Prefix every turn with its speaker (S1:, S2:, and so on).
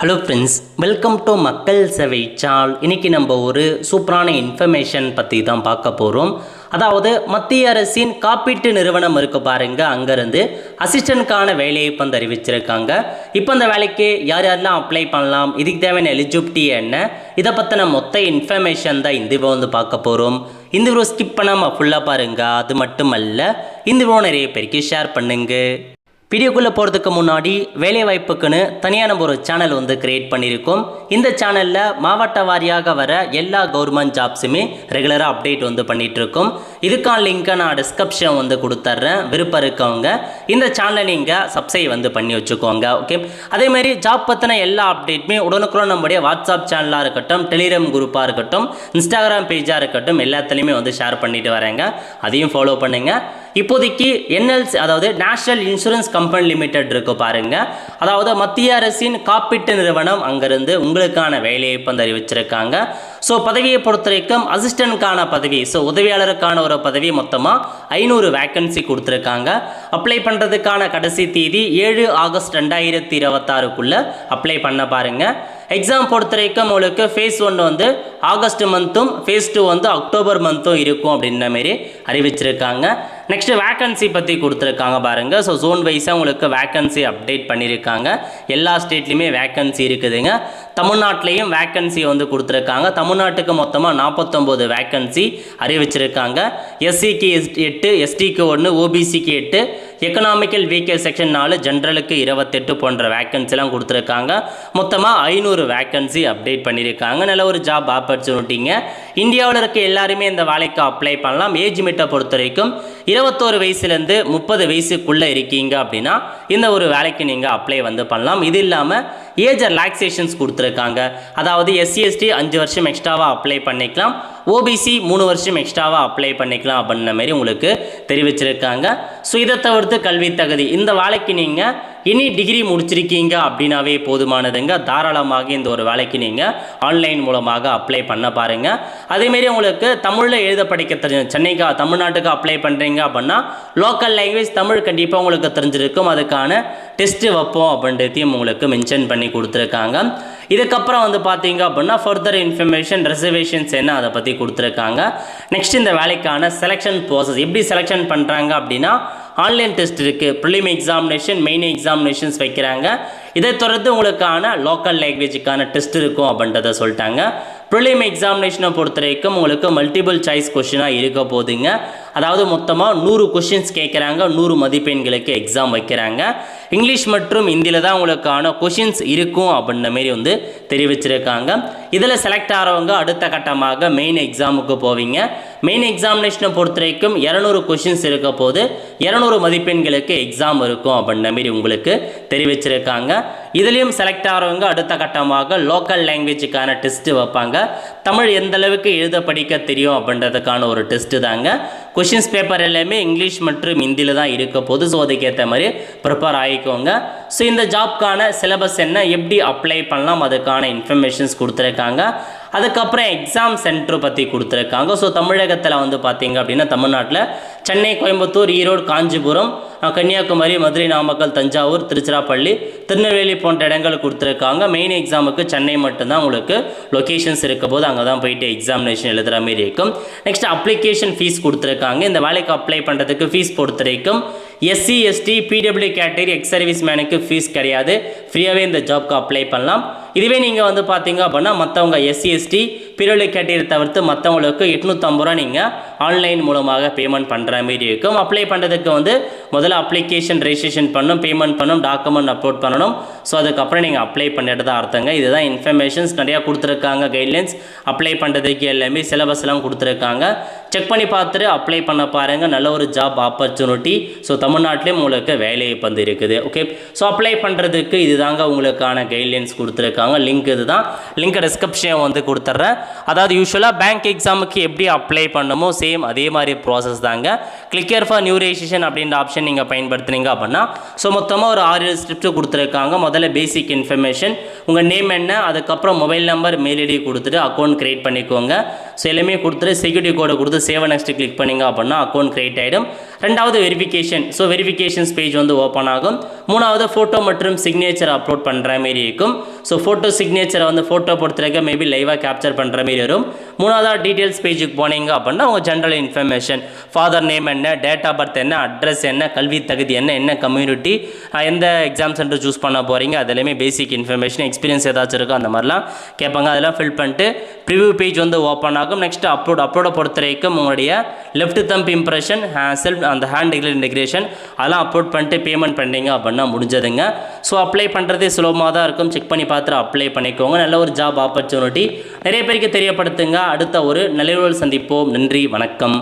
S1: Hello friends, welcome to மக்கள் சேவை channel. இன்றைக்கி நம்ம ஒரு சூப்பரான இன்ஃபர்மேஷன் பற்றி தான் பார்க்க போகிறோம். அதாவது மத்திய அரசின் காப்பீட்டு நிறுவனம் இருக்குது பாருங்கள், அங்கேருந்து அசிஸ்டண்ட்கான வேலையை இப்போ அறிவிச்சிருக்காங்க. இப்போ அந்த வேலைக்கு யார் யாரெல்லாம் அப்ளை பண்ணலாம், இதுக்கு தேவையான எலிஜிபிலிட்டி என்ன, இதை பற்றின மொத்த இன்ஃபர்மேஷன் தான் இந்த வீடியோ பார்க்க போகிறோம். இந்த வீடியோ ஸ்கிப் பண்ணாமல் ஃபுல்லாக பாருங்கள். அது மட்டும் அல்ல, இந்த வீடியோ நிறைய பேருக்கு ஷேர் பண்ணுங்கள். வீடியோக்குள்ளே போகிறதுக்கு முன்னாடி வேலைவாய்ப்புக்குன்னு தனியாக நம்ம ஒரு சேனல் கிரியேட் பண்ணியிருக்கோம். இந்த சேனலில் மாவட்ட வாரியாக வர எல்லா கவர்மெண்ட் ஜாப்ஸுமே ரெகுலராக அப்டேட் பண்ணிகிட்ருக்கோம். இதுக்கான லிங்க்கை நான் டிஸ்கிரிப்ஷன் கொடுத்துட்றேன். விருப்பம் இருக்கவங்க இந்த சேனலை நீங்கள் சப்ஸ்கிரைப் பண்ணி வச்சுக்கோங்க. ஓகே, அதேமாதிரி ஜாப் பற்றின எல்லா அப்டேட்டுமே உடனுக்குடன் நம்முடைய வாட்ஸ்அப் சேனலாக இருக்கட்டும், டெலிகிராம் குரூப்பாக இருக்கட்டும், இன்ஸ்டாகிராம் பேஜாக இருக்கட்டும், எல்லாத்துலேயுமே ஷேர் பண்ணிட்டு வரேங்க. அதையும் ஃபாலோ பண்ணுங்கள். இப்போதைக்கு என்எல்சி, அதாவது நேஷனல் இன்சூரன்ஸ் கம்பெனி லிமிடெட் இருக்கு பாருங்க, அதாவது மத்திய அரசின் காப்பீட்டு நிறுவனம், அங்கிருந்து உங்களுக்கான வேலையை இப்போ அறிவிச்சிருக்காங்க. ஸோ பதவியை பொறுத்த வரைக்கும் அசிஸ்டன்ட்கான பதவி, ஸோ உதவியாளருக்கான ஒரு பதவி மொத்தமாக 500 வேக்கன்சி கொடுத்துருக்காங்க. அப்ளை பண்ணுறதுக்கான கடைசி தேதி 7 ஆகஸ்ட் 2026 அப்ளை பண்ண பாருங்கள். எக்ஸாம் பொறுத்த வரைக்கும் உங்களுக்கு ஃபேஸ் 1 ஆகஸ்ட் மந்த்தும், ஃபேஸ் 2 அக்டோபர் மந்த்தும் இருக்கும் அப்படின்ற மாரி அறிவிச்சிருக்காங்க. நெக்ஸ்ட் வேக்கன்சி பற்றி கொடுத்துருக்காங்க பாருங்கள். ஸோ ஜோன் வைஸாக உங்களுக்கு வேக்கன்சி அப்டேட் பண்ணியிருக்காங்க. எல்லா ஸ்டேட்லேயுமே வேக்கன்சி இருக்குதுங்க. தமிழ்நாட்டிலையும் வேக்கன்சி கொடுத்துருக்காங்க. தமிழ்நாட்டுக்கு மொத்தமாக 49 வேக்கன்சி அறிவிச்சிருக்காங்க. எஸ்சிக்கு 8, எஸ்டிக்கு 1, ஓபிசிக்கு 8, எக்கனாமிக்கல் வீக்கர் செக்ஷன் 4, ஜென்ரலுக்கு 28 போன்ற வேக்கன்சிலாம் கொடுத்துருக்காங்க. மொத்தமாக 500 வேக்கன்சி அப்டேட் பண்ணியிருக்காங்க. நல்ல ஒரு ஜாப் ஆப்பர்ச்சுனிட்டிங்க. இந்தியாவில் இருக்க எல்லாருமே இந்த வேலைக்கு அப்ளை பண்ணலாம். ஏஜ் லிமிட்டை பொறுத்த வரைக்கும் 21 வயசுலேருந்து 30 வயசுக்குள்ளே இருக்கீங்க அப்படின்னா இந்த ஒரு வேலைக்கு நீங்கள் அப்ளை பண்ணலாம். இது இல்லாமல் ஏஜ் ரிலாக்ஸேஷன்ஸ் கொடுத்துருக்காங்க. அதாவது எஸ்சி எஸ்டி 5 வருஷம் எக்ஸ்ட்ராவாக அப்ளை பண்ணிக்கலாம், ஓபிசி 3 வருஷம் எக்ஸ்ட்ராவாக அப்ளை பண்ணிக்கலாம் அப்படின்ற மாதிரி உங்களுக்கு தெரிவிச்சிருக்காங்க. ஸோ இதை தவிர்த்து கல்வி தகுதி, இந்த வேலைக்கு நீங்கள் இனி டிகிரி முடிச்சிருக்கீங்க அப்படின்னாவே போதுமானதுங்க. தாராளமாக இந்த ஒரு வேலைக்கு நீங்கள் ஆன்லைன் மூலமாக அப்ளை பண்ண பாருங்கள். அதேமாரி உங்களுக்கு தமிழில் எழுத படிக்க தெரிஞ்சு, சென்னைக்கு தமிழ்நாட்டுக்கு அப்ளை பண்ணுறீங்க அப்படின்னா லோக்கல் லாங்குவேஜ் தமிழ் கண்டிப்பாக உங்களுக்கு தெரிஞ்சிருக்கும். அதுக்கான டெஸ்ட்டு வைப்போம் அப்படின்றதையும் உங்களுக்கு மென்ஷன் பண்ணி கொடுத்துருக்காங்க. இதுக்கப்புறம் பார்த்தீங்க அப்படின்னா ஃபர்தர் இன்ஃபர்மேஷன், ரிசர்வேஷன்ஸ் என்ன, அதை பற்றி கொடுத்துருக்காங்க. நெக்ஸ்ட் இந்த வேலைக்கான செலெக்ஷன் ப்ராசஸ் எப்படி செலெக்ஷன் பண்ணுறாங்க அப்படின்னா ஆன்லைன் டெஸ்ட் இருக்குது, ப்ரிலிம் எக்ஸாமினேஷன், மெயின் எக்ஸாமினேஷன்ஸ் வைக்கிறாங்க. இதை தொடர்ந்து உங்களுக்கான லோக்கல் லாங்குவேஜுக்கான டெஸ்ட் இருக்கும் அப்படின்றத சொல்லிட்டாங்க. ப்ரிலிம் எக்ஸாமினேஷனை பொறுத்த வரைக்கும் உங்களுக்கு மல்டிபிள் சாய்ஸ் கொஷினாக இருக்க போதுங்க. அதாவது மொத்தமாக 100 கொஷின்ஸ் கேட்குறாங்க, 100 மதிப்பெண்களுக்கு எக்ஸாம் வைக்கிறாங்க. இங்கிலீஷ் மற்றும் ஹிந்தியில் தான் உங்களுக்கான கொஷின்ஸ் இருக்கும் அப்படின்ற மாரி தெரிவிச்சிருக்காங்க. இதில் செலக்ட் ஆகிறவங்க அடுத்த கட்டமாக மெயின் எக்ஸாமுக்கு போவீங்க. மெயின் எக்ஸாமினேஷனை பொறுத்த வரைக்கும் 200 கொஷின்ஸ் இருக்க போது 200 மதிப்பெண்களுக்கு எக்ஸாம் இருக்கும் அப்படின்ற மாரி உங்களுக்கு தெரிவிச்சிருக்காங்க. இதுலேயும் செலக்ட் ஆகிறவங்க அடுத்த கட்டமாக லோக்கல் லாங்குவேஜுக்கான டெஸ்ட்டு வைப்பாங்க. தமிழ் எந்த அளவுக்கு எழுத படிக்க தெரியும் அப்படின்றதுக்கான ஒரு டெஸ்ட்டு தாங்க. கொஷின்ஸ் பேப்பர் எல்லாமே இங்கிலீஷ் மற்றும் ஹிந்தியில் தான் இருக்க போது. ஸோ அதுக்கேற்ற மாதிரி ப்ரிப்பேர் ஆகிக்கோங்க. ஸோ இந்த ஜாப்க்கான சிலபஸ் என்ன, எப்படி அப்ளை பண்ணலாம், அதுக்கான இன்ஃபர்மேஷன்ஸ் கொடுத்துருக்காங்க. அதுக்கப்புறம் எக்ஸாம் சென்டர் பற்றி கொடுத்துருக்காங்க. ஸோ தமிழகத்தில் பார்த்தீங்க அப்படின்னா தமிழ்நாட்டில் சென்னை, கோயம்புத்தூர், ஈரோடு, காஞ்சிபுரம், கன்னியாகுமரி, மதுரை, நாமக்கல், தஞ்சாவூர், திருச்சிராப்பள்ளி, திருநெல்வேலி போன்ற இடங்கள் கொடுத்துருக்காங்க. மெயின் எக்ஸாமுக்கு சென்னை மட்டும்தான் உங்களுக்கு லொக்கேஷன்ஸ் இருக்க போது அங்கே தான் போயிட்டு எக்ஸாமினேஷன் எழுதுகிற மாதிரி இருக்கும். நெக்ஸ்ட் அப்ளிகேஷன் ஃபீஸ் கொடுத்துருக்காங்க. இந்த வேலைக்கு அப்ளை பண்ணுறதுக்கு ஃபீஸ் பொறுத்த வரைக்கும் SC ST PwD category ex service மேனுக்கு ஃபீஸ் கிடையாது, ஃப்ரீயாகவே இந்த ஜாப்க்கு அப்ளை பண்ணலாம். இதுவே நீங்கள் பார்த்தீங்க அப்படின்னா மற்றவங்க எஸ்சி எஸ்டி பிடபிள்யூ கேட்டகரி தவிர்த்து மற்றவங்களுக்கு 850 ரூபா நீங்கள் ஆன்லைன் மூலமாக பேமெண்ட் பண்ணுற மாதிரி இருக்கும். அப்ளை பண்ணுறதுக்கு முதல்ல அப்ளிகேஷன் ரெஜிஸ்ட்ரேஷன் பண்ணணும், பேமெண்ட் பண்ணணும், டாக்குமெண்ட் அப்லோட் பண்ணணும். ஸோ அதுக்கப்புறம் நீங்கள் அப்ளை பண்ணிட்டு தான் அர்த்தங்க. இதுதான் இன்ஃபர்மேஷன்ஸ் நிறையா கொடுத்துருக்காங்க. கைட்லைன்ஸ் அப்ளை பண்ணுறதுக்கு எல்லாமே சிலபஸ்லாம் கொடுத்துருக்காங்க. செக் பண்ணி பார்த்துட்டு அப்ளை பண்ண பாருங்கள். நல்ல ஒரு ஜாப் ஆப்பர்ச்சுனிட்டி. ஸோ தமிழ்நாட்டிலையும் உங்களுக்கு வேலையை இருக்குது. ஓகே, ஸோ அப்ளை பண்ணுறதுக்கு இதுதாங்க உங்களுக்கான கைட்லைன்ஸ் கொடுத்துருக்காங்க. லிங்க் இதுதான். லிங்க் டிஸ்கிரிப்ஷன் கொடுத்துட்றேன். அதாவது யூஸ்வலாக பேங்க் எக்ஸாமுக்கு எப்படி அப்ளை பண்ணமோ சேம் அதே மாதிரி ப்ராசஸ் தாங்க. கிளிக்கர் ஃபார் நியூ ரெஜிஸ்ட்ரேஷன் அப்படின்ற ஆப்ஷன் நீங்கள் பயன்படுத்துனீங்க அப்படின்னா ஸோ மொத்தமாக ஒரு 6 ஸ்டெப்ஸ் கொடுத்துருக்காங்க. முதல்ல பேசிக் இன்ஃபர்மேஷன், உங்கள் நேம் என்ன, அதுக்கப்புறம் மொபைல் நம்பர், மெயில் ஐடி கொடுத்துட்டு அக்கௌண்ட் க்ரியேட் பண்ணிக்கோங்க. ஸோ எல்லாமே கொடுத்துட்டு செக்யூரிட்டி கோடை கொடுத்து சேவ் நெக்ஸ்ட் கிளிக் பண்ணிங்க அப்படின்னா அக்கௌண்ட் கிரியேட் ஆகிடும். ரெண்டாவது வெரிஃபிகேஷன். ஸோ வெரிஃபிகேஷன்ஸ் பேஜ் வந்து ஓப்பன் ஆகும். மூணாவது ஃபோட்டோ மற்றும் சிக்னேச்சர் அப்லோட் பண்ணுற மாரி இருக்கும். ஸோ ஃபோட்டோ சிக்னேச்சரை வந்து ஃபோட்டோ பொறுத்தவரைக்கும் மேபி லைவாக கேப்சர் பண்ணுற மாரி வரும். மூணாவது டீட்டெயில்ஸ் பேஜுக்கு போனீங்க அப்படின்னா உங்கள் ஜென்ரல் இன்ஃபர்மேஷன், ஃபாதர் நேம் என்ன, டேட் ஆஃப் பர்த் என்ன, அட்ரஸ் என்ன, கல்வி தகுதி என்ன கம்யூனிட்டி, எந்த எக்ஸாம் சென்டர் சூஸ் பண்ண போகிறீங்க, அதெல்லாமே பேசிக் இன்ஃபர்மேஷன், எக்ஸ்பீரியன்ஸ் ஏதாச்சும் இருக்கோ அந்த மாதிரிலாம் கேட்பாங்க. அதெல்லாம் ஃபில் பண்ணிட்டு ப்ரிவ்யூ பேஜ் வந்து ஓப்பன் ஆகும். நெக்ஸ்ட் அப்லோடை பொறுத்த வரைக்கும் உங்களுடைய லெஃப்ட் தம்ப் இம்ப்ரெஷன், செல்ஃப் அந்த ஹேண்ட் இன்டெகிரேஷன் அதெல்லாம் அப்லோட் பண்ணிட்டு பேமெண்ட் பண்ணிங்க அப்படின்னா முடிஞ்சதுங்க. ஸோ அப்ளை பண்ணுறதே சுலபமாக தான் இருக்கும். செக் பண்ணி பார்த்துட்டு அப்ளை பண்ணிக்கோங்க. நல்ல ஒரு ஜாப் ஆப்பர்ச்சுனிட்டி நிறைய பேருக்கு தெரியப்படுத்துங்க. அடுத்த ஒரு நிலையுடன் சந்திப்போம். நன்றி, வணக்கம்.